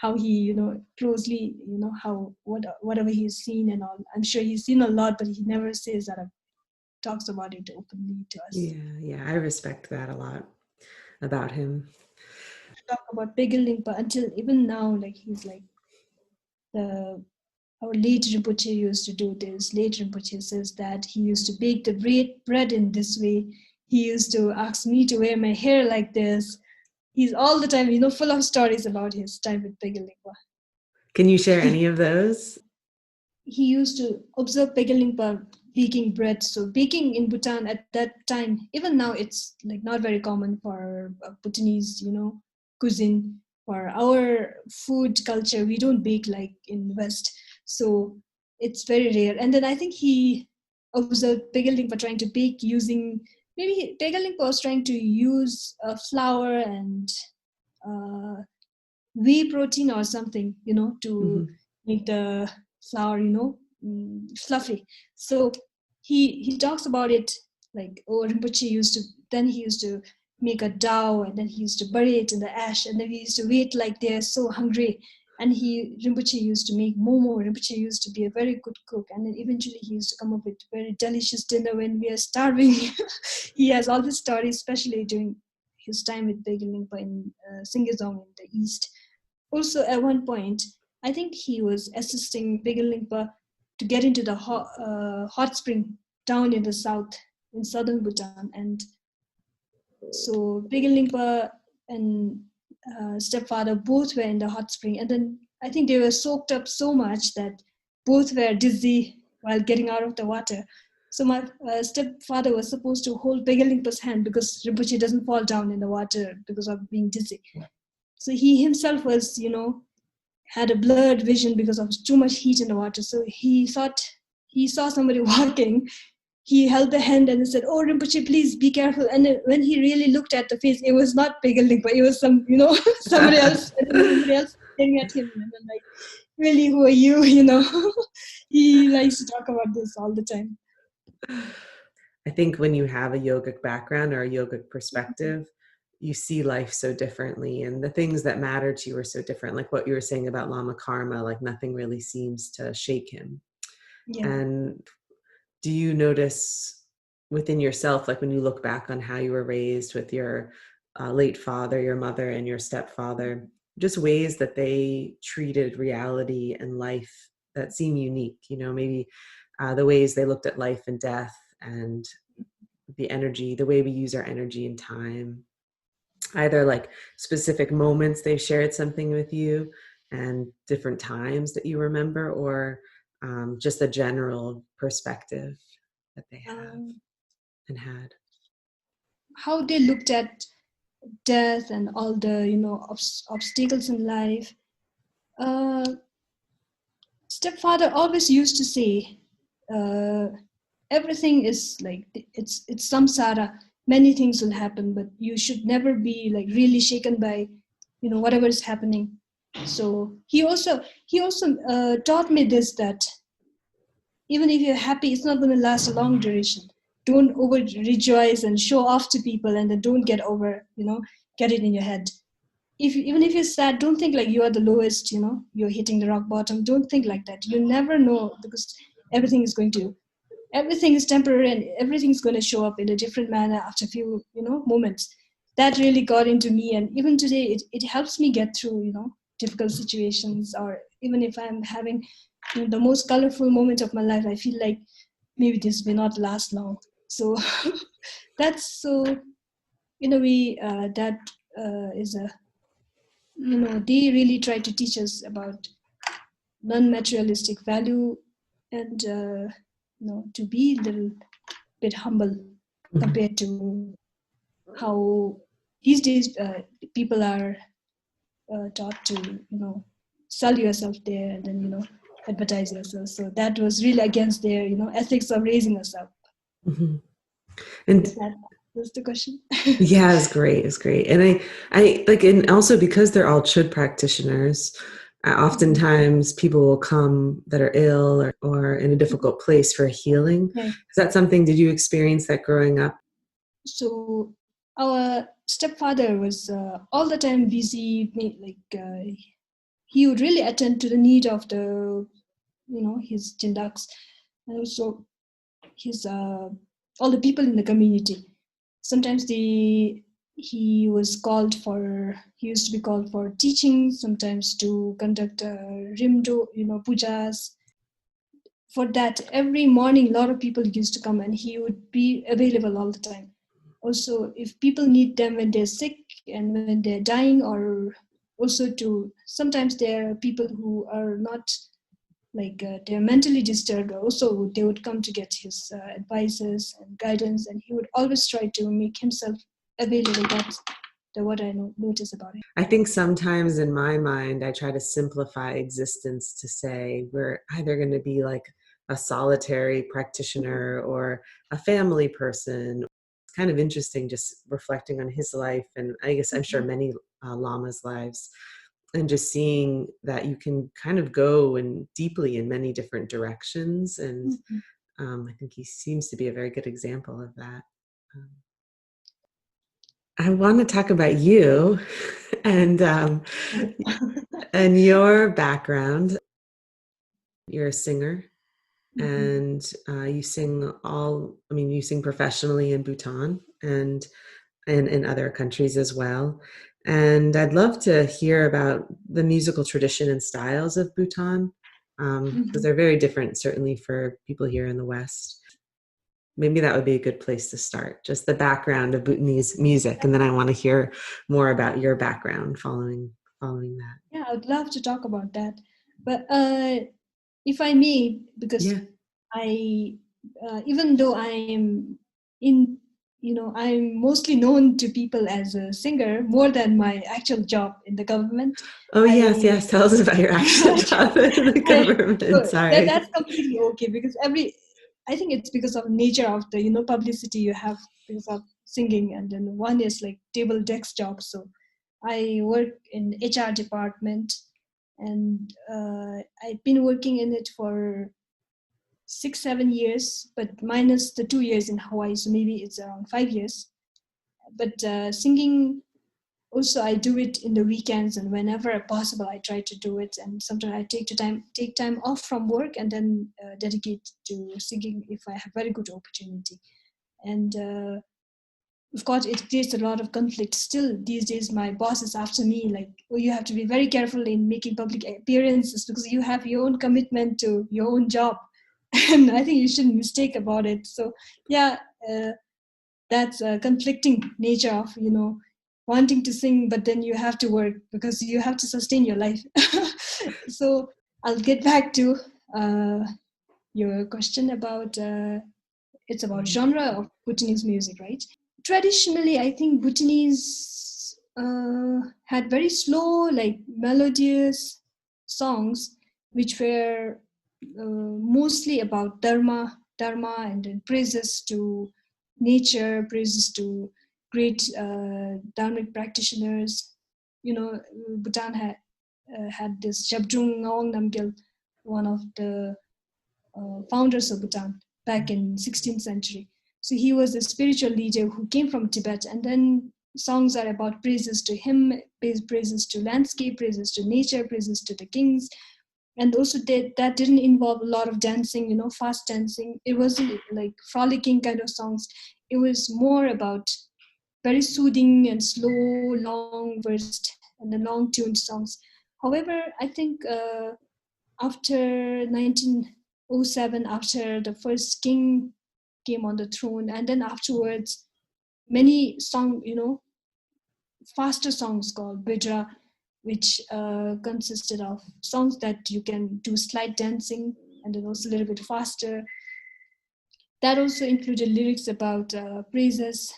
how he, closely, how whatever he's seen and all. I'm sure he's seen a lot, but he never says that, talks about it openly to us. Yeah, I respect that a lot about him. Talk about Pagan Limpa until even now, like he's like our late Rinpoche used to do this. Late Rinpoche says that he used to bake the bread in this way. He used to ask me to wear my hair like this. He's all the time, full of stories about his time with Pagal Lingpa. Can you share any of those? He used to observe Pagal Lingpa baking bread. So baking in Bhutan at that time, even now, it's like not very common for Bhutanese, cuisine. For our food culture, we don't bake like in the West. So it's very rare. And then I think he observed Pagal Lingpa trying to bake using, maybe Pagal Lingpa was trying to use flour and whey protein or something, to make the flour, fluffy. So he talks about it like, oh, Rinpoche he used to make a dough, and then he used to bury it in the ash, and then he used to wait like they're so hungry. And Rinpoche used to make momo. Rinpoche used to be a very good cook, and then eventually he used to come up with very delicious dinner when we are starving. He has all these stories, especially during his time with Pagal Lingpa in Singizong in the east. Also, at one point, I think he was assisting Pagal Lingpa to get into the hot spring down in the south, in southern Bhutan. And so Pagal Lingpa and stepfather both were in the hot spring. And then I think they were soaked up so much that both were dizzy while getting out of the water. So my stepfather was supposed to hold Pagal Lingpa's hand because Rinpoche doesn't fall down in the water because of being dizzy. So he himself was, had a blurred vision because of too much heat in the water. So he thought he saw somebody walking. He held the hand and said, "Oh, Rinpoche, please be careful." And when he really looked at the face, it was not Pagal Lingpa. It was somebody else. Somebody else staring at him. And I'm like, really, who are you? He likes to talk about this all the time. I think when you have a yogic background or a yogic perspective, you see life so differently, and the things that matter to you are so different. Like what you were saying about Lama Karma, like nothing really seems to shake him. Yeah. And do you notice within yourself, like when you look back on how you were raised with your late father, your mother, and your stepfather, just ways that they treated reality and life that seem unique? Maybe the ways they looked at life and death and the energy, the way we use our energy and time, either like specific moments they shared something with you and different times that you remember, or just a general perspective that they have and had. How they looked at death and all the obstacles in life. Stepfather always used to say, uh, everything is like it's samsara. Many things will happen, but you should never be like really shaken by whatever is happening. So he also taught me this, that even if you're happy, it's not going to last a long duration. Don't over rejoice and show off to people, and then don't get over, get it in your head. Even if you're sad, don't think like you are the lowest, you're hitting the rock bottom. Don't think like that. You never know, because everything is going to, everything is temporary, and everything's going to show up in a different manner after a few, moments. That really got into me, and even today, it helps me get through, difficult situations, or even if I'm having the most colorful moment of my life, I feel like maybe this may not last long. So that's so, in a way, that is a, they really try to teach us about non-materialistic value, and to be a little bit humble compared to how these days people are taught to sell yourself there, and then advertise yourself. So that was really against their ethics of raising us up. Mm-hmm. And Is that was the question? yeah, it's great. It's great. And I like, and also because they're all chud practitioners, oftentimes people will come that are ill or in a difficult place for healing. Right. Is that something, did you experience that growing up? So our stepfather was all the time busy, he would really attend to the need of the his chindaks, and also his all the people in the community. Sometimes he used to be called for teaching, sometimes to conduct rimdo, pujas. For that, every morning, a lot of people used to come, and he would be available all the time. Also, if people need them when they're sick and when they're dying, or also to, sometimes there are people who are not like they're mentally disturbed, also they would come to get his advices and guidance, and he would always try to make himself available. That's what I notice about it. I think sometimes in my mind, I try to simplify existence to say we're either going to be like a solitary practitioner or a family person. It's kind of interesting just reflecting on his life, and I guess I'm sure many lamas' lives, and just seeing that you can kind of go and deeply in many different directions. And I think he seems to be a very good example of that. I want to talk about you and and your background. You're a singer, and you sing you sing professionally in Bhutan and in other countries as well. And I'd love to hear about the musical tradition and styles of Bhutan, because they're very different, certainly for people here in the West. Maybe that would be a good place to start, just the background of Bhutanese music, and then I want to hear more about your background following that. Yeah, I would love to talk about that, but if I may, because Yeah. I even though I'm in I'm mostly known to people as a singer more than my actual job in the government. Oh yes. Tell us about your actual job in the government. Sorry. That's completely okay, because I think it's because of nature of the publicity you have because of singing, and then one is like table desk job. So I work in HR department, and I've been working in it for 6-7 years, but minus the 2 years in Hawaii, so maybe it's around 5 years. But singing, also I do it in the weekends, and whenever possible I try to do it, and sometimes I take time off from work and then dedicate to singing if I have very good opportunity. And of course it creates a lot of conflict still these days. My boss is after me like, oh, you have to be very careful in making public appearances because you have your own commitment to your own job. And I think you shouldn't mistake about it. So yeah, that's a conflicting nature of wanting to sing, but then you have to work because you have to sustain your life. So I'll get back to your question about it's about genre of Bhutanese music, right? Traditionally, I think Bhutanese had very slow, like melodious songs, which were mostly about dharma, and then praises to nature, praises to great dharmic practitioners. Bhutan had this Shabdrung Ngawang Namgyal, one of the founders of Bhutan back in 16th century. So he was a spiritual leader who came from Tibet, and then songs are about praises to him, praises to landscape, praises to nature, praises to the kings. And also that didn't involve a lot of dancing, fast dancing. It wasn't like frolicking kind of songs. It was more about very soothing and slow, long versed, and the long tuned songs. However, I think after 1907, after the first king came on the throne, and then afterwards, many faster songs called Bidra, which consisted of songs that you can do slight dancing and then also a little bit faster. That also included lyrics about praises.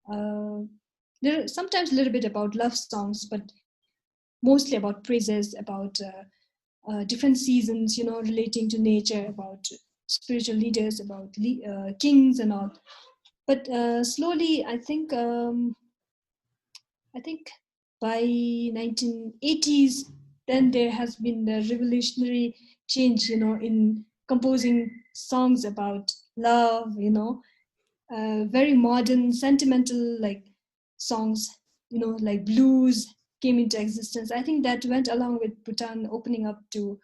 There are sometimes a little bit about love songs, but mostly about praises, about different seasons, relating to nature, about spiritual leaders, about kings and all. But slowly, I think by 1980s, then there has been the revolutionary change, in composing songs about love, very modern, sentimental, like songs, like blues came into existence. I think that went along with Bhutan opening up to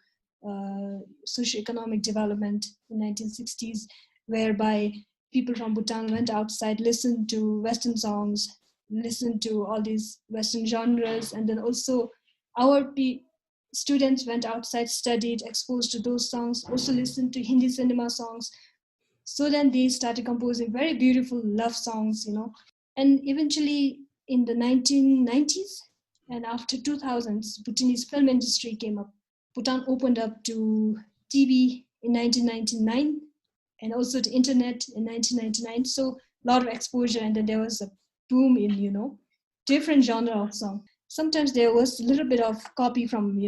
socioeconomic development in 1960s, whereby people from Bhutan went outside, listened to Western songs, listened to all these Western genres, and then also our students went outside, studied, exposed to those songs, also listened to Hindi cinema songs. So then they started composing very beautiful love songs, and eventually in the 1990s and after 2000s, Bhutanese film industry came up. Bhutan opened up to TV in 1999 and also to internet in 1999. So a lot of exposure, and then there was a boom in, different genre of song. Sometimes there was a little bit of copy from,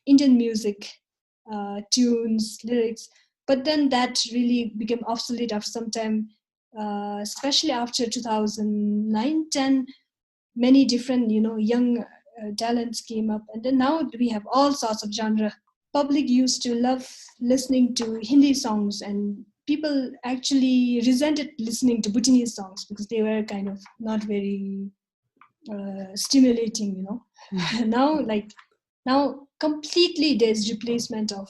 Indian music, tunes, lyrics, but then that really became obsolete after some time, especially after 2009, 10. Many different, young talents came up, and then now we have all sorts of genre. Public used to love listening to Hindi songs, and people actually resented listening to Bhutanese songs because they were kind of not very stimulating, now completely there's replacement of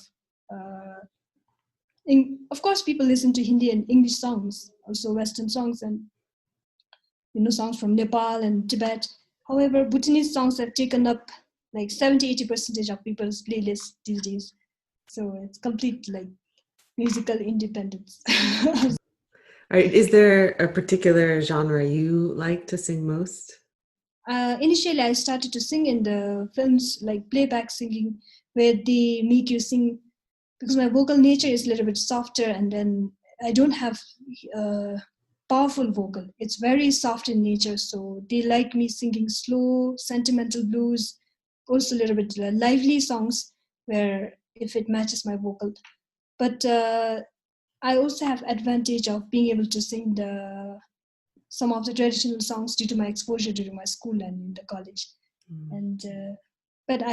of course people listen to Hindi and English songs, also Western songs, and songs from Nepal and Tibet. However, Bhutanese songs have taken up like 70-80% of people's playlists these days. So it's complete like musical independence. Is there a particular genre you like to sing most? Initially, I started to sing in the films, like playback singing, where they make you sing, because my vocal nature is a little bit softer, and then I don't have powerful vocal. It's very soft in nature, so they like me singing slow, sentimental blues, also a little bit lively songs, where if it matches my vocal. But I also have advantage of being able to sing some of the traditional songs due to my exposure during my school and in the college. And but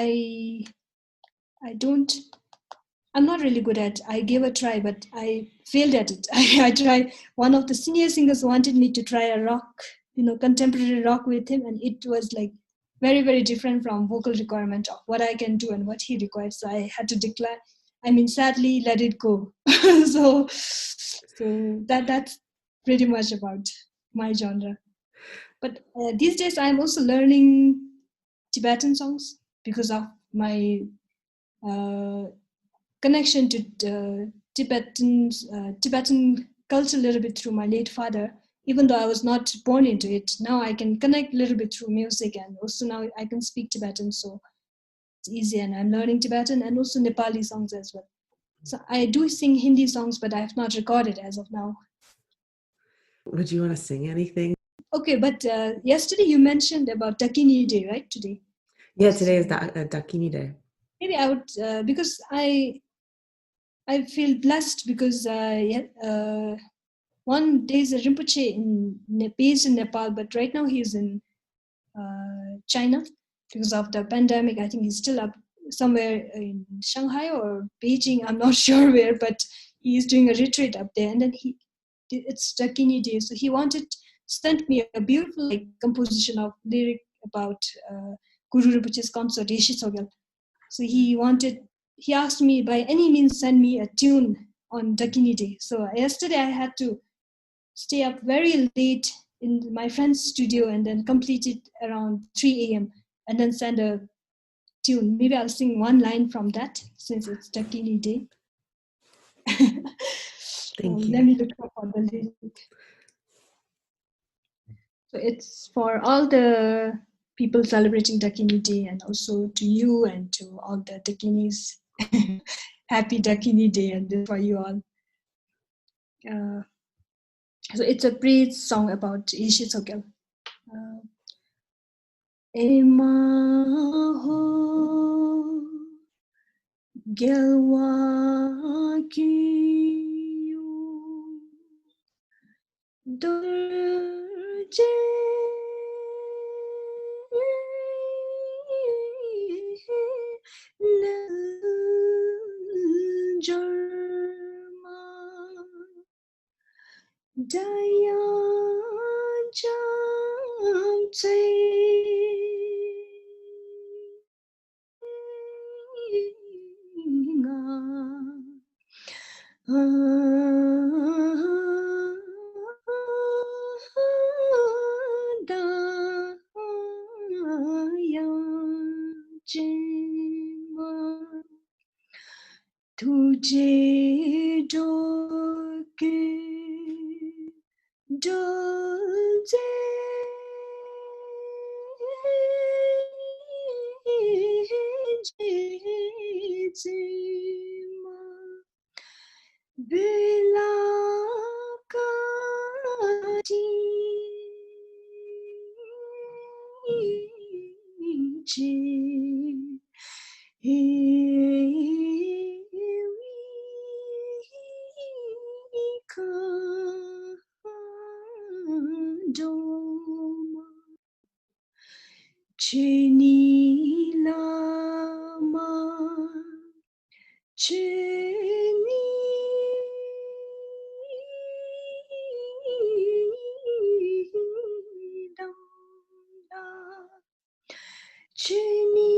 I'm not really good at. I gave a try, but I failed at it. I tried. One of the senior singers wanted me to try a rock, contemporary rock with him, and it was like very, very different from vocal requirement of what I can do and what he required. So I had to decline. I mean, sadly, let it go. so that's pretty much about my genre. But these days, I'm also learning Tibetan songs because of my connection to Tibetan culture a little bit through my late father. Even though I was not born into it, now I can connect a little bit through music, and also now I can speak Tibetan, so it's easy. And I'm learning Tibetan and also Nepali songs as well. So I do sing Hindi songs, but I have not recorded as of now. Would you want to sing anything? Okay, but yesterday you mentioned about Dakini Day, right? Today. Yeah, today is Dakini Day. Maybe I would, because I feel blessed because one day is a Rinpoche based in Nepal, but right now he's in China because of the pandemic. I think he's still up somewhere in Shanghai or Beijing. I'm not sure where, but he's doing a retreat up there. And then it's Dakini Day, so he sent me a beautiful composition of lyric about Guru Rinpoche's concert, Yeshe Tsogyal. So he asked me by any means send me a tune on Dakini Day. So yesterday I had to stay up very late in my friend's studio and then complete it around 3 a.m. and then send a tune. Maybe I'll sing one line from that since it's Dakini Day. Thank you. Let me look up for the lyric. So it's for all the people celebrating Dakini Day and also to you and to all the Dakinis. Happy Dakini Day and this for you all. So it's a praise song about Yeshe Tsogyal. Emaho gelwa kiyu dorje Naldjorpa daya jam तुझे डोल के डोल बेला काटी Chini Lama Chini Dam Chini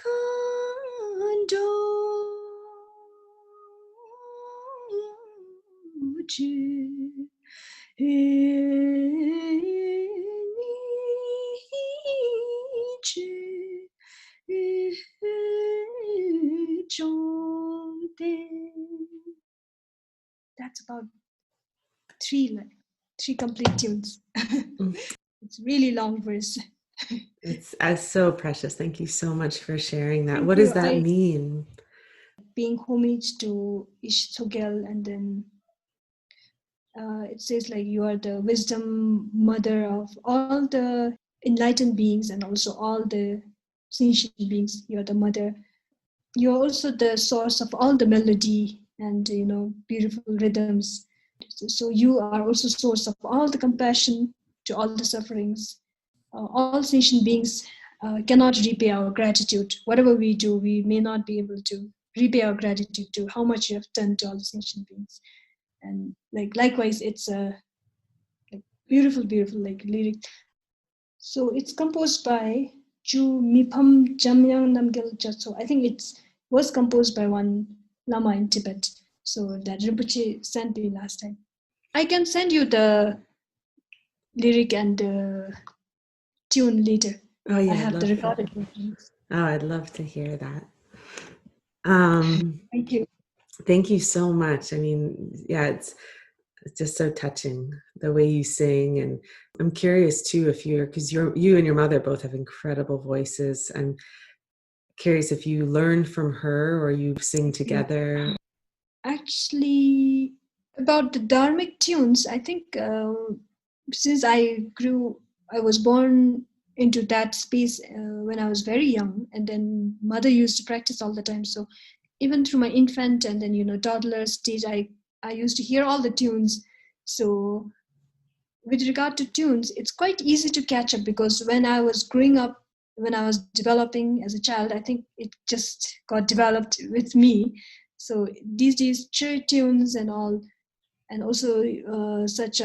Kando That's about three complete tunes. It's really long verse. It's so precious. Thank you so much for sharing that. Thank What you. does that mean? Paying homage to Yeshe Tsogyal, and then it says like you are the wisdom mother of all the enlightened beings and also all the sentient beings. You are the mother. You are also the source of all the melody and beautiful rhythms. So you are also source of all the compassion to all the sufferings. All sentient beings cannot repay our gratitude. Whatever we do, we may not be able to repay our gratitude to how much you have done to all the sentient beings. And likewise, it's a beautiful lyric. So it's composed by Ju Mipham Jamyang Namgyal Chatso. I think it was composed by one Lama in Tibet. So that Rinpoche sent me last time. I can send you the lyric and the tune later. Oh yeah, I have the recorded version. Oh, I'd love to hear that. Thank you. Thank you so much. I mean, yeah, it's just so touching the way you sing, and I'm curious too if because you and your mother both have incredible voices. I'm curious if you learned from her or you sing together. Actually, about the dharmic tunes, I think since I was born into that space when I was very young, and then mother used to practice all the time. So even through my infant and then toddler stage, I used to hear all the tunes. So with regard to tunes, it's quite easy to catch up, because when I was growing up, when I was developing as a child, I think it just got developed with me. So these days, church tunes and all, and also such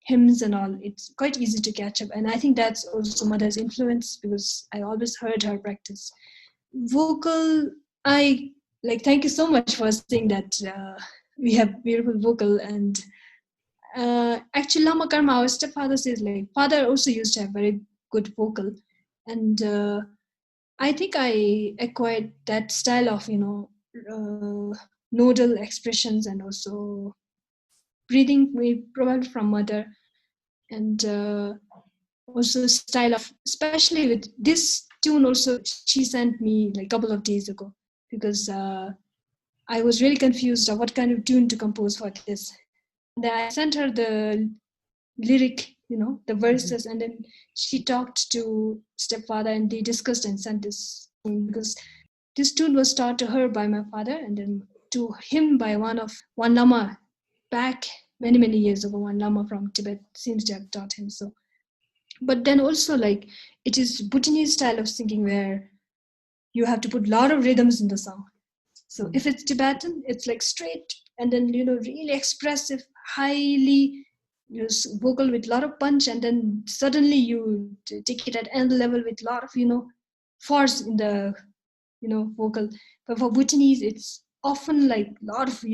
hymns and all, it's quite easy to catch up. And I think that's also mother's influence, because I always heard her practice. Vocal, I like, thank you so much for saying that we have beautiful vocal. And actually, Lama Karma, our stepfather says, like, father also used to have very good vocal. And I think I acquired that style of, nodal expressions, and also breathing, maybe probably from mother. And also style of, especially with this tune also, she sent me like a couple of days ago, because I was really confused of what kind of tune to compose for this. And then I sent her the lyric, the verses, and then she talked to stepfather, and they discussed and sent this tune, because this tune was taught to her by my father, and then to him by one lama back many years ago. One lama from Tibet seems to have taught him. So, but then also, like, it is Bhutanese style of singing, where you have to put a lot of rhythms in the song. So if it's Tibetan, it's like straight, and then really expressive, highly vocal with a lot of punch, and then suddenly you take it at another level with a lot of force in the vocal. But for Bhutanese, it's often like a lot of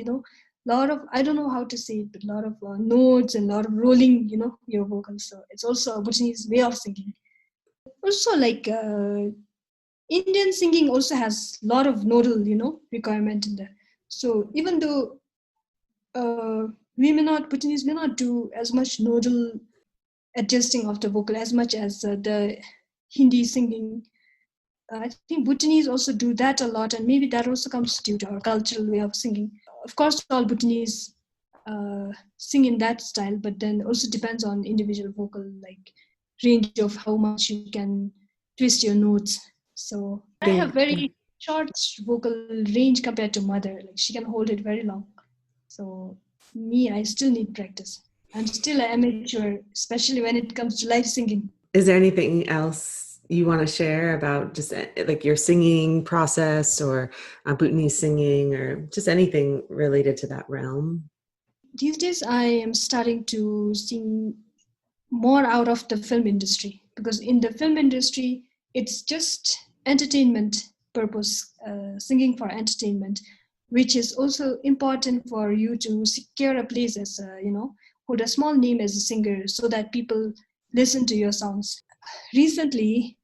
lot of, I don't know how to say it, but a lot of notes and a lot of rolling your vocals. So it's also a Bhutanese way of singing. Also, like Indian singing also has a lot of nodal requirement in there. So even though Bhutanese may not do as much nodal adjusting of the vocal as much as the Hindi singing. I think Bhutanese also do that a lot, and maybe that also comes due to our cultural way of singing. Of course, all Bhutanese sing in that style, but then also depends on individual vocal, like range of how much you can twist your notes. So I have very short vocal range compared to mother. Like, she can hold it very long. So me, I still need practice. I'm still an amateur, especially when it comes to live singing. Is there anything else you want to share about just like your singing process, or Bhutanese singing, or just anything related to that realm? These days, I am starting to sing more out of the film industry, because in the film industry, it's just entertainment purpose, singing for entertainment, which is also important for you to secure a place as hold a small name as a singer, so that people listen to your songs. Recently,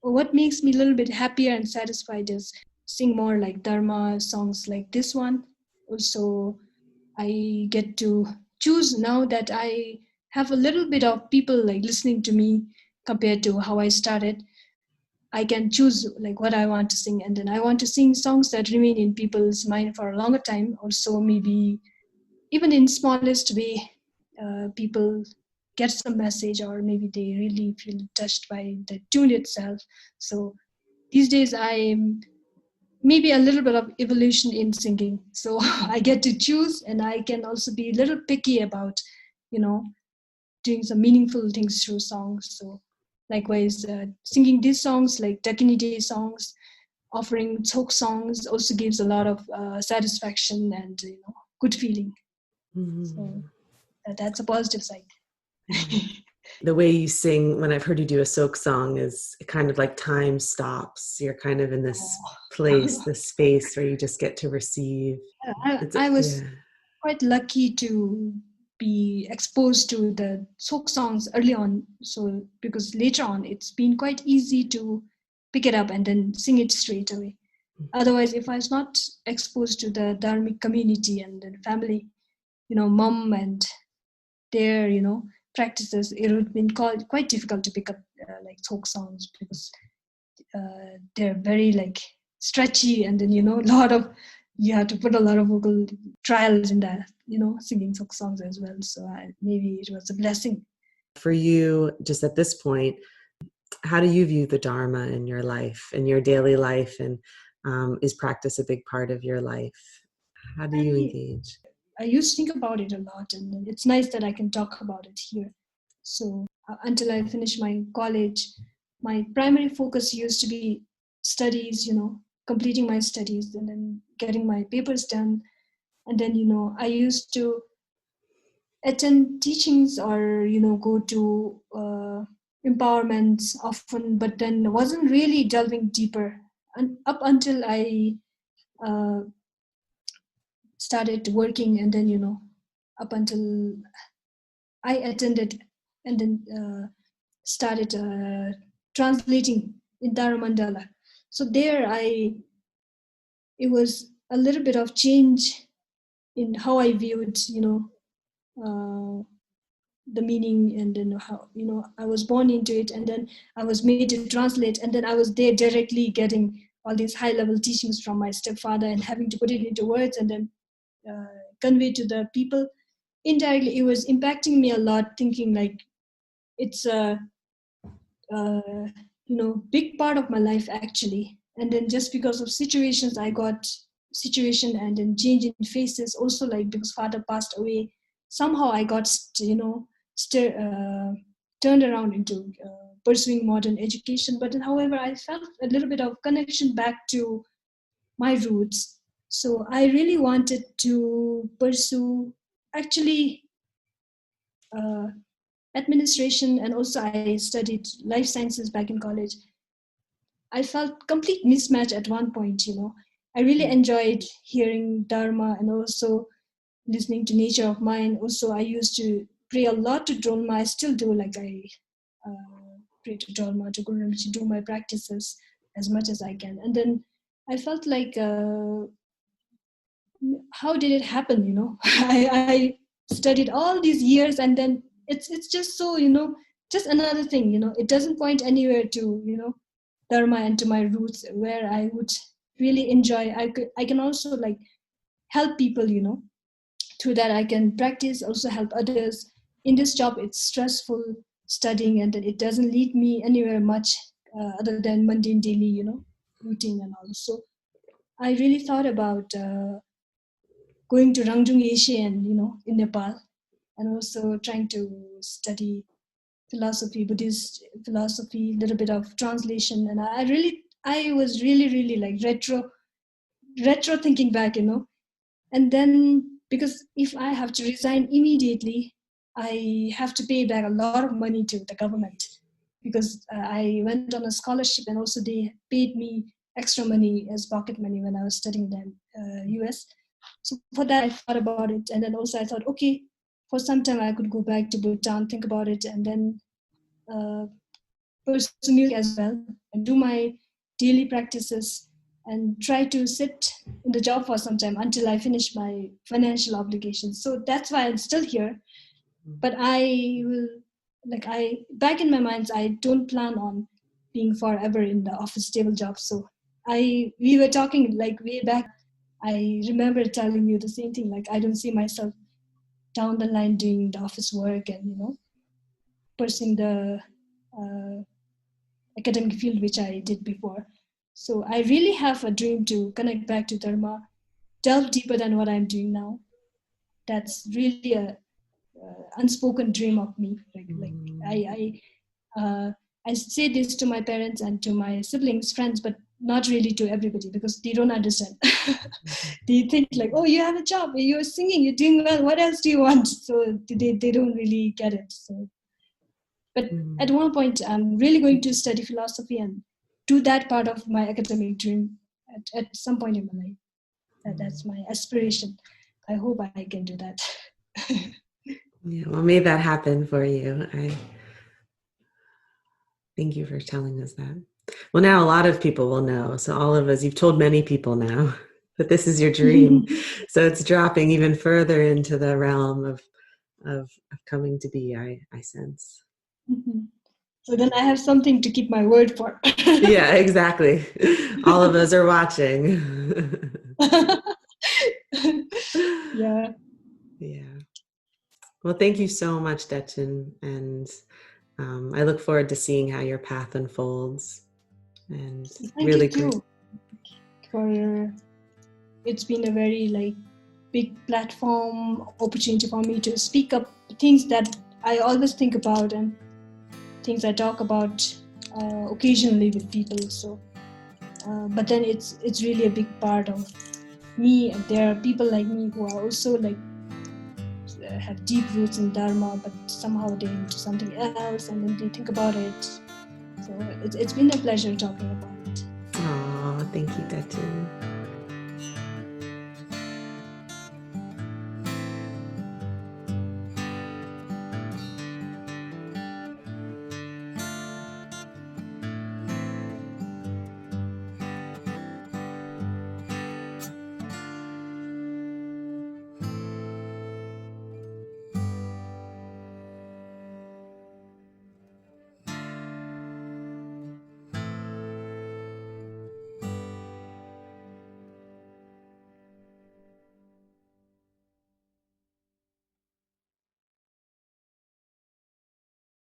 what makes me a little bit happier and satisfied is sing more like dharma songs like this one. Also, I get to choose now that I have a little bit of people like listening to me compared to how I started. I can choose like what I want to sing, and then I want to sing songs that remain in people's mind for a longer time. Also, maybe even in smallest way, people get some message, or maybe they really feel touched by the tune itself. So these days, I'm maybe a little bit of evolution in singing. So I get to choose, and I can also be a little picky about, doing some meaningful things through songs. So likewise, singing these songs like Dakini Day songs, offering folk songs also gives a lot of satisfaction and good feeling. Mm-hmm. So that's a positive side. The way you sing, when I've heard you do a sok song, is kind of like time stops. You're kind of in this place, this space where you just get to receive. I was quite lucky to be exposed to the folk songs early on. So because later on, it's been quite easy to pick it up and then sing it straight away. Otherwise, if I was not exposed to the dharmic community and the family, mom and their, practices, it would have been quite difficult to pick up like folk songs, because they're very like stretchy, and then you have to put a lot of vocal trials in that, singing folk songs as well. So maybe it was a blessing For you, just at this point, how do you view the Dharma in your life, in your daily life? And is practice a big part of your life? How do you engage? I used to think about it a lot, and it's nice that I can talk about it here. So until I finished my college, my primary focus used to be studies, completing my studies and then getting my papers done. And then, I used to attend teachings or, go to empowerments often, but then wasn't really delving deeper. And up until I uh, started working, and then, up until I attended and then started translating in Mandala. So there it was a little bit of change in how I viewed, uh, the meaning, and then how, I was born into it, and then I was made to translate, and then I was there directly getting all these high level teachings from my stepfather and having to put it into words and then convey to the people. Indirectly, it was impacting me a lot, thinking like it's a big part of my life actually. And then just because of situations, I got situation and then change in faces. Also, like because father passed away, somehow I got turned around into pursuing modern education. But then, however, I felt a little bit of connection back to my roots. So I really wanted to pursue actually uh, administration, and also I studied life sciences back in college. I felt complete mismatch at one point. I really enjoyed hearing Dharma and also listening to nature of mind. Also, I used to pray a lot to Drolma. I still do. Like I pray to Drolma, to Guru, to do my practices as much as I can. And then I felt like, how did it happen? I studied all these years, and then it's just so, just another thing. It doesn't point anywhere to, Dharma and to my roots, where I would really enjoy. I can also like help people, through that I can practice, also help others. In this job, it's stressful studying, and it doesn't lead me anywhere much other than mundane daily, routine and all. So I really thought about going to Rangjung Yeshe and, in Nepal, and also trying to study philosophy, Buddhist philosophy, a little bit of translation. And I was really, really like retro thinking back, And then because if I have to resign immediately, I have to pay back a lot of money to the government, because I went on a scholarship, and also they paid me extra money as pocket money when I was studying in the US. So for that, I thought about it. And then also I thought, okay, for some time I could go back to Bhutan, think about it, and then uh, pursue music as well, and do my daily practices, and try to sit in the job for some time until I finish my financial obligations. So that's why I'm still here. But I will, back in my mind, I don't plan on being forever in the office stable job. So we were talking like way back. I remember telling you the same thing. Like I don't see myself down the line doing the office work and, pursuing the uh, academic field which I did before. So I really have a dream to connect back to Dharma, delve deeper than what I'm doing now. That's really a unspoken dream of me. Like I say this to my parents and to my siblings, friends, but not really to everybody, because they don't understand. They think like, oh, you have a job, you're singing, you're doing well, what else do you want? So they don't really get it. So, but at one point, I'm really going to study philosophy and do that part of my academic dream at some point in my life. That's my aspiration. I hope I can do that. Yeah, well, may that happen for you. I thank you for telling us that. Well, now a lot of people will know. So all of us, you've told many people now that this is your dream. So it's dropping even further into the realm of coming to be, I sense. So then I have something to keep my word for. Yeah, exactly. All of us are watching. Yeah. Yeah. Well, thank you so much, Dechen. And I look forward to seeing how your path unfolds. And Thank you really great. too for it's been a very big platform opportunity for me to speak up things that I always think about and things I talk about occasionally with people. So, but then it's really a big part of me. And there are people like me who are also have deep roots in Dharma, but somehow they're into something else, and then they think about it. So it's been a pleasure talking about it. Oh, thank you, Dechen.